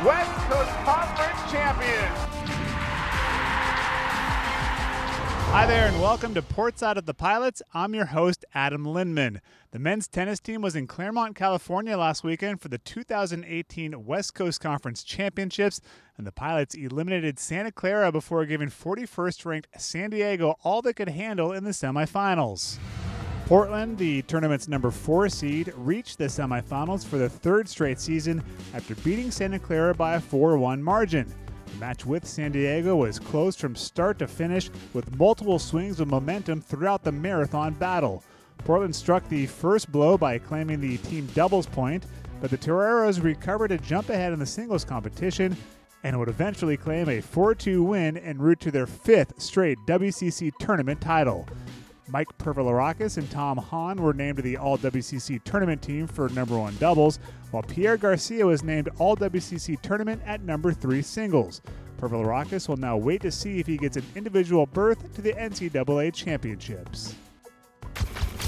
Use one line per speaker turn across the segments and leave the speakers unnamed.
West Coast Conference champions.
Hi there and welcome to Portside of the Pilots. I'm your host, Adam Lindman. The men's tennis team was in Claremont, California last weekend for the 2018 West Coast Conference Championships, and the Pilots eliminated Santa Clara before giving 41st-ranked San Diego all they could handle in the semifinals. Portland, the tournament's number 4 seed, reached the semifinals for the third straight season after beating Santa Clara by a 4-1 margin. The match with San Diego was close from start to finish with multiple swings of momentum throughout the marathon battle. Portland struck the first blow by claiming the team doubles point, but the Toreros recovered to jump ahead in the singles competition and would eventually claim a 4-2 win en route to their 5th straight WCC tournament title. Mike Pervilarakis and Tom Hahn were named to the All-WCC Tournament team for number 1 doubles, while Pierre Garcia was named All-WCC Tournament at number 3 singles. Pervilarakis will now wait to see if he gets an individual berth to the NCAA Championships.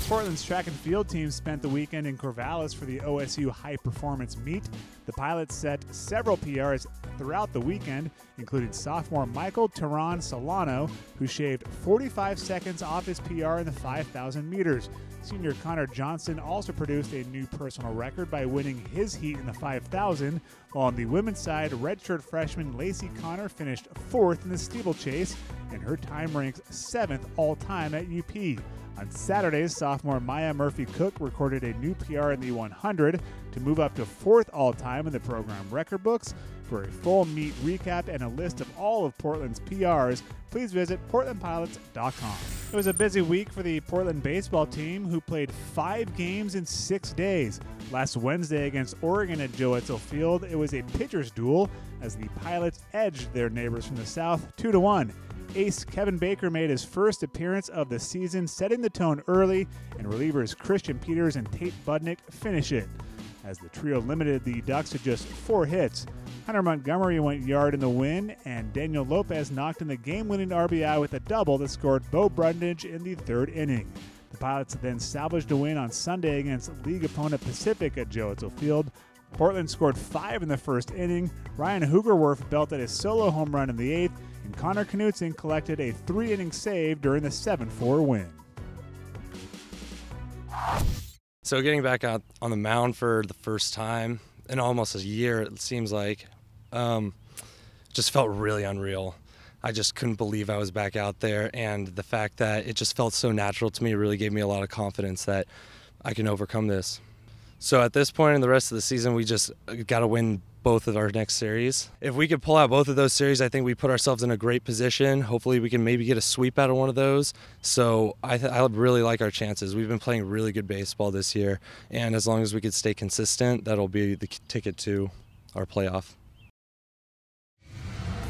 Portland's track and field team spent the weekend in Corvallis for the OSU High Performance Meet. The Pilots set several PRs throughout the weekend, including sophomore Michael Teran Solano, who shaved 45 seconds off his PR in the 5,000 meters. Senior Connor Johnson also produced a new personal record by winning his heat in the 5,000, while on the women's side, redshirt freshman Lacey Connor finished 4th in the steeplechase, and her time ranks 7th all-time at UP. On Saturday, sophomore Maya Murphy-Cook recorded a new PR in the 100 to move up to 4th all-time in the program record books. For a full meet recap and a list of all of Portland's PRs, please visit portlandpilots.com. It was a busy week for the Portland baseball team, who played 5 games in 6 days. Last Wednesday against Oregon at Joe Etzel Field, it was a pitcher's duel as the Pilots edged their neighbors from the south 2-1. Ace Kevin Baker made his first appearance of the season, setting the tone early, and relievers Christian Peters and Tate Budnick finish it. As the trio limited the Ducks to just 4 hits, Hunter Montgomery went yard in the win, and Daniel Lopez knocked in the game-winning RBI with a double that scored Bo Brundage in the 3rd inning. The Pilots then salvaged a win on Sunday against league opponent Pacific at Joe Etzel Field. Portland scored 5 in the 1st inning. Ryan Hoogerwerf belted a solo home run in the 8th, and Connor Knutson collected a 3-inning save during the 7-4 win.
So getting back out on the mound for the first time in almost a year, it seems like, just felt really unreal. I just couldn't believe I was back out there, and the fact that it just felt so natural to me really gave me a lot of confidence that I can overcome this. So at this point in the rest of the season, we just got to win both of our next series. If we could pull out both of those series, I think we put ourselves in a great position. Hopefully we can maybe get a sweep out of one of those. So I really like our chances. We've been playing really good baseball this year, and as long as we could stay consistent, that'll be the ticket to our playoff.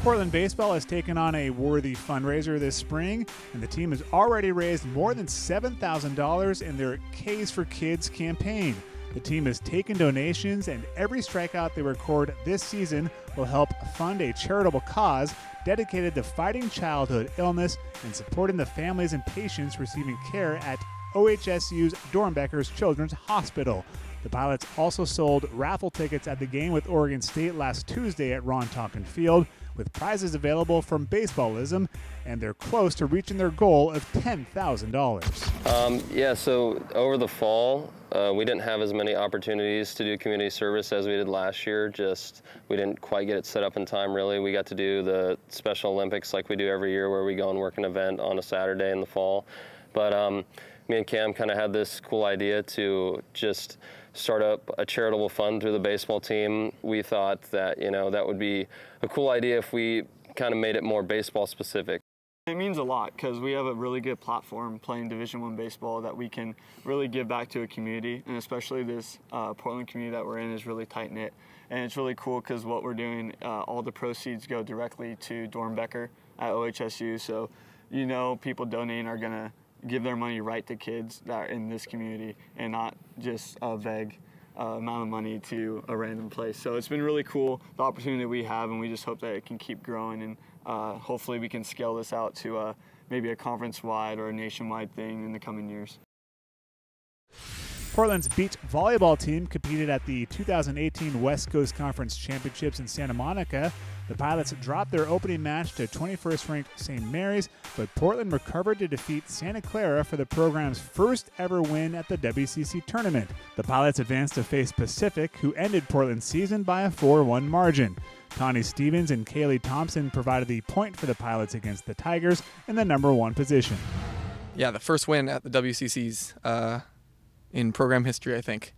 Portland baseball has taken on a worthy fundraiser this spring, and the team has already raised more than $7,000 in their K's for Kids campaign. The team has taken donations, and every strikeout they record this season will help fund a charitable cause dedicated to fighting childhood illness and supporting the families and patients receiving care at OHSU's Dornbeckers Children's Hospital. The Pilots also sold raffle tickets at the game with Oregon State last Tuesday at Ron Tonkin Field, with prizes available from Baseballism, and they're close to reaching their goal of $10,000.
Yeah, so over the fall, we didn't have as many opportunities to do community service as we did last year. We didn't quite get it set up in time, really. We got to do the Special Olympics like we do every year, where we go and work an event on a Saturday in the fall. But me and Cam kind of had this cool idea to just start up a charitable fund through the baseball team. We thought that, that would be a cool idea if we kind of made it more baseball specific.
It means a lot because we have a really good platform playing Division I baseball that we can really give back to a community, and especially this Portland community that we're in is really tight-knit. And it's really cool because what we're doing, all the proceeds go directly to Dornbecker at OHSU. So, people donating are going to give their money right to kids that are in this community and not just a vague amount of money to a random place. So it's been really cool, the opportunity that we have, and we just hope that it can keep growing, and hopefully we can scale this out to maybe a conference-wide or a nationwide thing in the coming years.
Portland's beach volleyball team competed at the 2018 West Coast Conference Championships in Santa Monica. The Pilots dropped their opening match to 21st-ranked St. Mary's, but Portland recovered to defeat Santa Clara for the program's first ever win at the WCC tournament. The Pilots advanced to face Pacific, who ended Portland's season by a 4-1 margin. Connie Stevens and Kaylee Thompson provided the point for the Pilots against the Tigers in the number 1 position.
Yeah, the first win at the WCC's in program history, I think,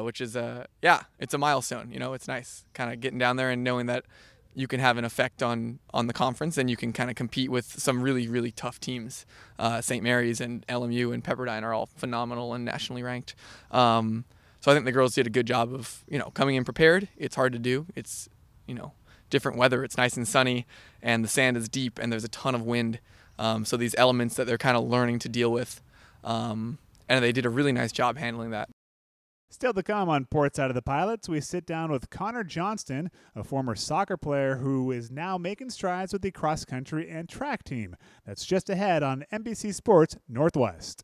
which is it's a milestone. You know, it's nice kind of getting down there and knowing that you can have an effect on the conference and you can kind of compete with some really, really tough teams. St. Mary's and LMU and Pepperdine are all phenomenal and nationally ranked. So I think the girls did a good job of, coming in prepared. It's hard to do. It's, different weather. It's nice and sunny and the sand is deep and there's a ton of wind. So these elements that they're kind of learning to deal with. And they did a really nice job handling that.
Still to come on Portside of the Pilots, we sit down with Connor Johnston, a former soccer player who is now making strides with the cross-country and track team. That's just ahead on NBC Sports Northwest.